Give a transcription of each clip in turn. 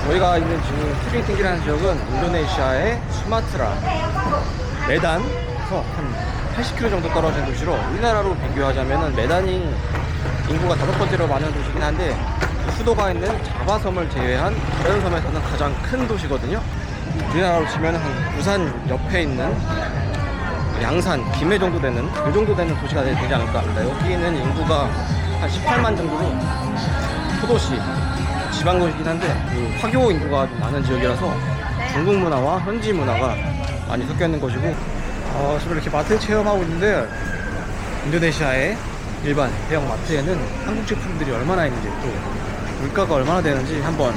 저희가 있는 지금 트리팅기라는 지역은 인도네시아의 수마트라 메단에서 한 80km 정도 떨어진 도시로, 우리나라로 비교하자면 메단이 인구가 5번째로 많은 도시긴 한데 수도가 있는 자바섬을 제외한 다른 섬에서는 가장 큰 도시거든요. 우리나라로 치면 한 부산 옆에 있는 양산, 김해 정도 되는, 이 정도 되는 도시가 되지 않을까 합니다. 여기는 인구가 한 18만 정도로 소도시, 지방도시긴 한데 그 화교 인구가 좀 많은 지역이라서 중국 문화와 현지 문화가 많이 섞여 있는 것이고, 지금 이렇게 마트 체험하고 있는데 인도네시아의 일반 대형 마트에는 한국 제품들이 얼마나 있는지, 또 물가가 얼마나 되는지 한번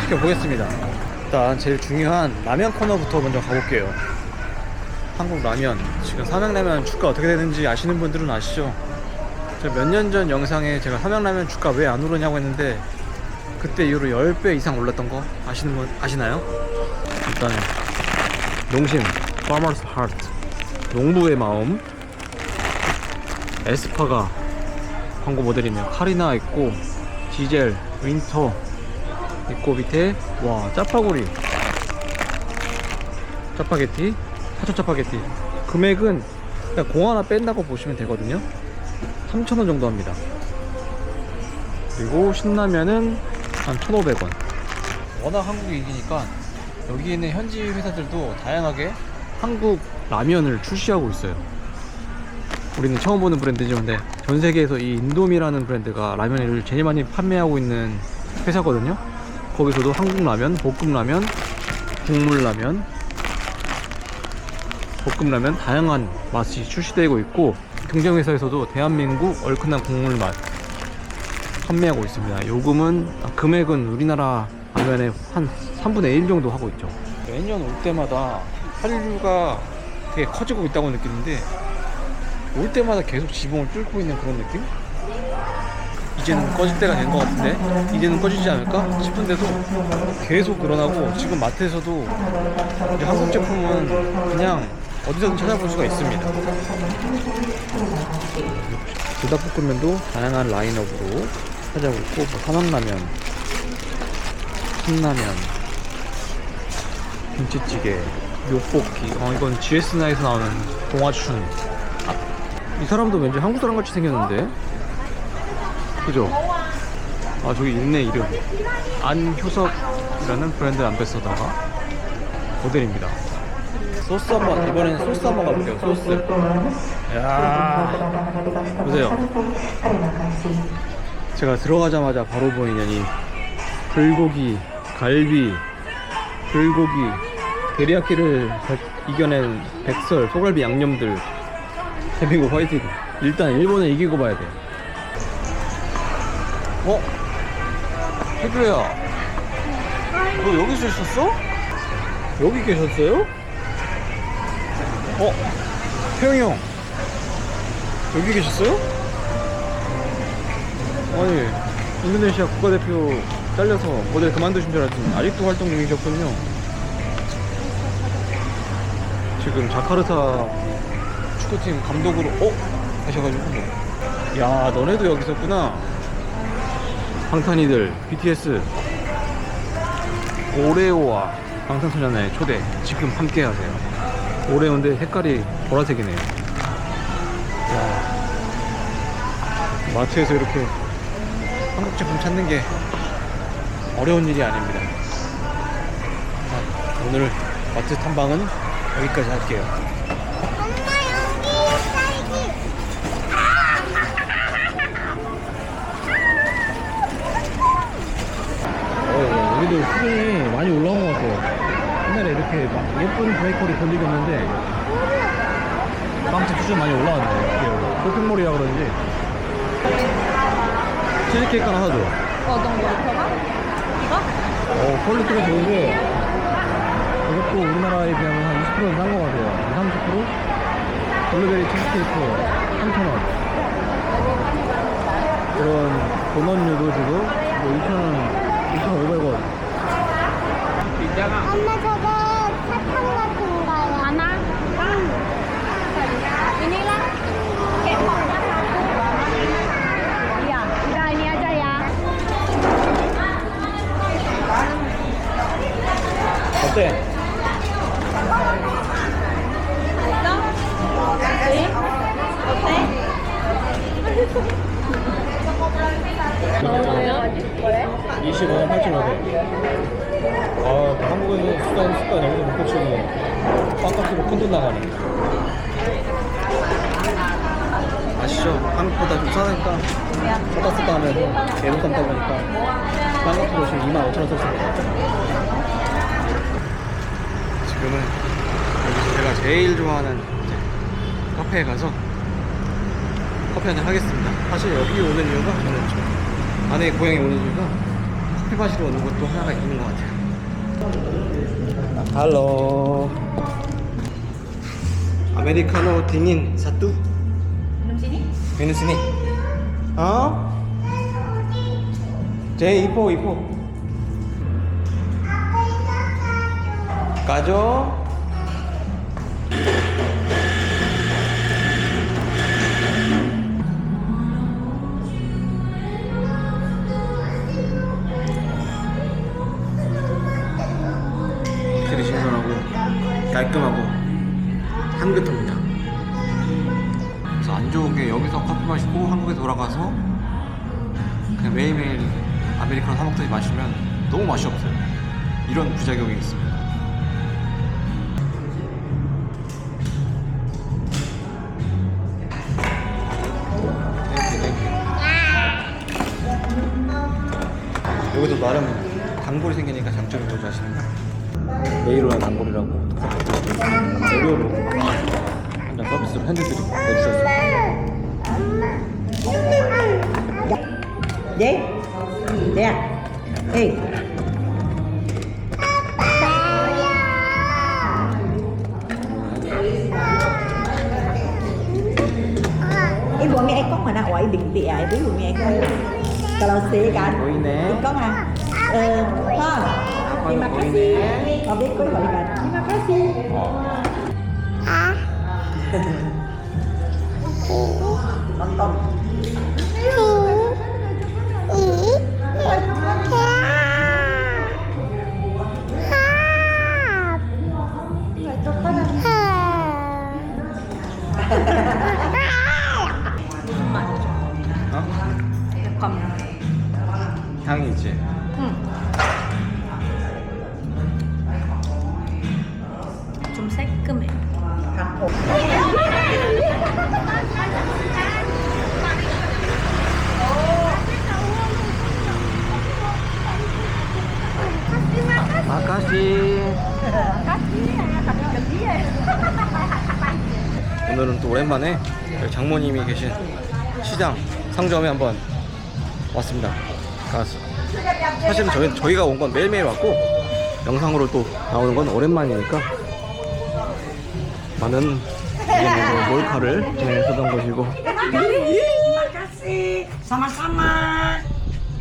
지켜보겠습니다. 일단 제일 중요한 라면 코너부터 먼저 가볼게요. 한국 라면, 지금 삼양라면 주가 어떻게 되는지 아시는 분들은 아시죠? 제가 몇 년 전 영상에 제가 삼양라면 주가 왜 안 오르냐고 했는데 그때 이후로 10배 이상 올랐던 거 아시는 분 아시나요? 일단 농심 Farmer's Heart, 농부의 마음, 에스파가 광고 모델이네요. 카리나 있고, 디젤, 윈터 있고, 밑에 와 짜파구리, 짜파게티, 사천 짜파게티. 금액은 그냥 공 하나 뺀다고 보시면 되거든요. 3,000원 정도 합니다. 그리고 신라면은 한 1,500원. 워낙 한국이 이기니까 여기 있는 현지 회사들도 다양하게 한국 라면을 출시하고 있어요. 우리는 처음 보는 브랜드인데 전 세계에서 이 인도미라는 브랜드가 라면을 제일 많이 판매하고 있는 회사거든요. 거기서도 한국 라면, 볶음라면, 국물라면, 볶음라면 다양한 맛이 출시되고 있고, 경쟁회사에서도 대한민국 얼큰한 국물 맛 판매하고 있습니다. 금액은 우리나라 라면의 한 3분의 1 정도 하고 있죠. 매년 올 때마다 한류가 되게 커지고 있다고 느끼는데 올 때마다 계속 지붕을 뚫고 있는 그런 느낌? 이제는 꺼질 때가 된 것 같은데, 이제는 꺼지지 않을까 싶은데도 계속 늘어나고, 지금 마트에서도 한국 제품은 그냥 어디서든 찾아볼 수가 있습니다. 불닭볶음면도 다양한 라인업으로 찾아오고 있고, 삼양라면, 신라면, 김치찌개, 육볶이, 이건 GS나에서 나오는 동화춘. 이 사람도 왠지 한국 사람 같이 생겼는데, 그죠? 저기 있네, 이름. 안효석이라는 브랜드 암베서더가 모델입니다. 소스 한번, 이번에는 소스 한번 가볼게요. 소스. 이야, 보세요. 제가 들어가자마자 바로 보이는 이 불고기, 갈비, 불고기, 데리야끼를 이겨낸 백설, 소갈비 양념들, 대한민국 화이팅. 일단 일본에 이기고 봐야 돼. 혜주야, 너 여기서 있었어? 여기 계셨어요? 태영이 형, 여기 계셨어요? 아니, 인도네시아 국가대표 잘려서 모델 그만두신 줄 알았더니 아직도 활동 중이셨군요. 지금 자카르타 축구팀 감독으로 하셔가지고, 야, 너네도 여기 있었구나. 방탄이들, BTS, 오레오와 방탄소년단의 초대, 지금 함께 하세요. 오레오인데 색깔이 보라색이네요. 야, 마트에서 이렇게 한국 제품 찾는 게 어려운 일이 아닙니다. 자, 오늘 마트 탐방은 여기까지 할게요. 여기도 수준이 많이 올라온 것 같아요. 옛날에 이렇게 막 예쁜 베이커리 본 적이 없는데 빵집 수준 많이 올라왔네요. 쇼핑몰이라 그런지. 치즈케이크 하나 사줘. 너무 넓어가? 이거? 퀄리티가 좋은데 이것도 우리나라에 비하면 한 20%는 싼 것 같아요. 30%? 블루베리 치즈케이크 3,000원. 그런 도넛류도 지금 2,000원, 2,500원. 엄마 저거 사탕 같은가요? 하나? Inilah kepok. Iya, udah ini aja ya. 어때? 뭐예요? 25만 8,500원. 아, 한국에서 습관 여기서 못 고치고 빵값으로 큰 돈 나가네. 아시죠? 한국보다 좀 싸니까 사다 쓰다 하면서 계속 담다 보니까 빵값으로 지금 25,000원 썼습니다. 지금은 여기서 제가 제일 좋아하는 이제 카페에 가서 커피 한잔 하겠습니다. 사실 여기 오는 이유가 저는 저 아내의 고향에 오는 이유가 커피 마시러 오는 것도 하나가 있는 것 같아요. 할로 아메리카노 딩인 사뚜 minum sini 제 이포 가죠. 확실히 신선하고 깔끔하고 향긋합니다. 그래서 안 좋은 게 여기서 커피 마시고 한국에 돌아가서 그냥 매일매일 아메리카노 사 먹더니 마시면 너무 맛이 없어요. 이런 부작용이 있습니다. 여기도 나름 단골이 생기니까 장점이 뭔지 아시는가? 메이로나 단골이라고 무료로 한잔 서비스로 핸드들이 내주셨어요. 네? 네. 에이. Ibu ambil aircon mana? Wah, bintik ya. Ibu ambil aircon. Kalau saya kan, Boine. aircon ah. Ha. Terima kasih. Ambil aircon balikan. Terima kasih. Nonton. 향이 있지? 좀 새끈해. 마카시. 오늘은 또 오랜만에 장모님이 계신 시장 상점에 한번 왔습니다. 가서 사실은 저희가 온 건 매일매일 왔고 영상으로 또 나오는 건 오랜만이니까 많은 이제 몰카를 진행했었던 것이고. Terima kasih. Sama-sama.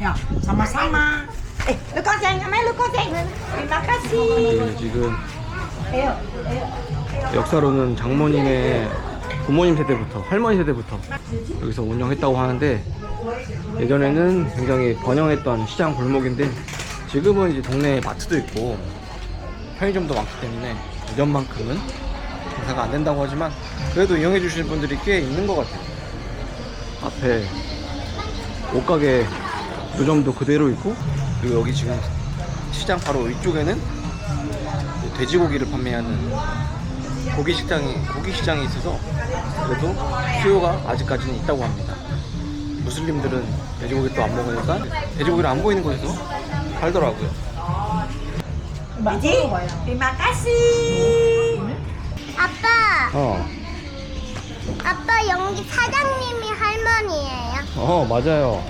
Ya, sama-sama. Lu koseng, ambil lu koseng. Terima kasih. 지금 Ayo, ayo. 역사로는 장모님의 부모님 세대부터 할머니 세대부터 여기서 운영했다고 하는데 예전에는 굉장히 번영했던 시장 골목인데 지금은 이제 동네에 마트도 있고 편의점도 많기 때문에 예전만큼은 장사가 안 된다고 하지만 그래도 이용해 주시는 분들이 꽤 있는 것 같아요. 앞에 옷가게 노점도 그대로 있고 그리고 여기 지금 시장 바로 위쪽에는 돼지고기를 판매하는 고기 시장이 있어서 그래도 수요가 아직까지는 있다고 합니다. 무슬림들은 돼지고기 또 안 먹으니까 돼지고기를 안 보이는 곳에서 팔더라고요. Biji, terima kasih. 아빠, 아빠 여기 사장님이 할머니예요. 맞아요.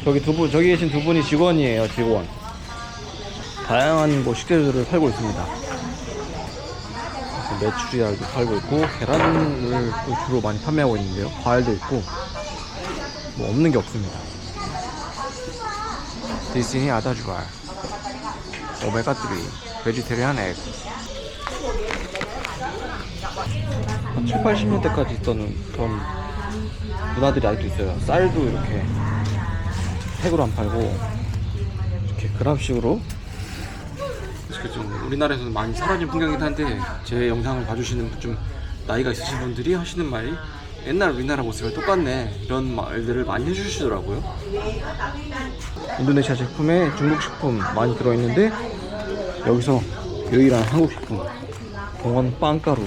저기 계신 두 분이 직원이에요. 직원. 다양한 뭐 식재료들을 팔고 있습니다. 메추리알도 팔고 있고 계란을 또 주로 많이 판매하고 있는데요. 과일도 있고 뭐 없는 게 없습니다. 디스니 아다주알 오메가3 베지테리안 액 7, 80년대까지 있던 그런 문화들이 아직도 있어요. 쌀도 이렇게 팩으로 안 팔고 이렇게 그람식으로 그죠. 우리나라에서는 많이 사라진 풍경이긴 한데 제 영상을 봐주시는 좀 나이가 있으신 분들이 하시는 말이 옛날 우리나라 모습이랑 똑같네 이런 말들을 많이 해주시더라고요. 인도네시아 제품에 중국 식품 많이 들어있는데 여기서 유일한 한국 식품 봉원 빵가루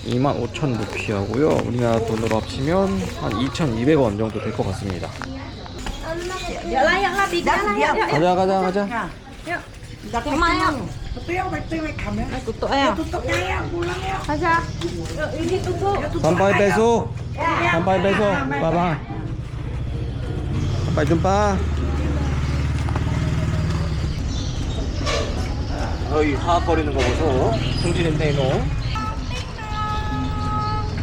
25,000 루피하고요. 우리나라 돈으로 합치면 한 2,200원 정도 될 것 같습니다. 가자. 엄마요. 가자. sampai besok bye. sampai jumpa. 저희 화학거리는 거 보소. 승진인 테이노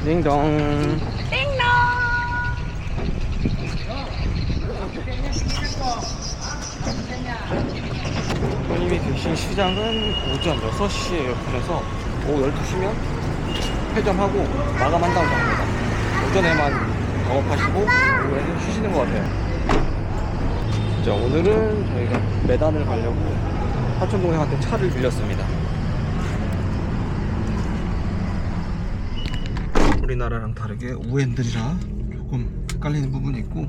띵동. 손님이 계신 시장은 오전 6시에요. 그래서 오후 12시면 폐점하고 마감한다고 합니다. 오전에만 작업하시고 오후에는 쉬시는 것 같아요. 자, 오늘은 저희가 메단을 가려고 사촌동생한테 차를 빌렸습니다. 우리나라랑 다르게 우엔들이라 조금 헷갈리는 부분이 있고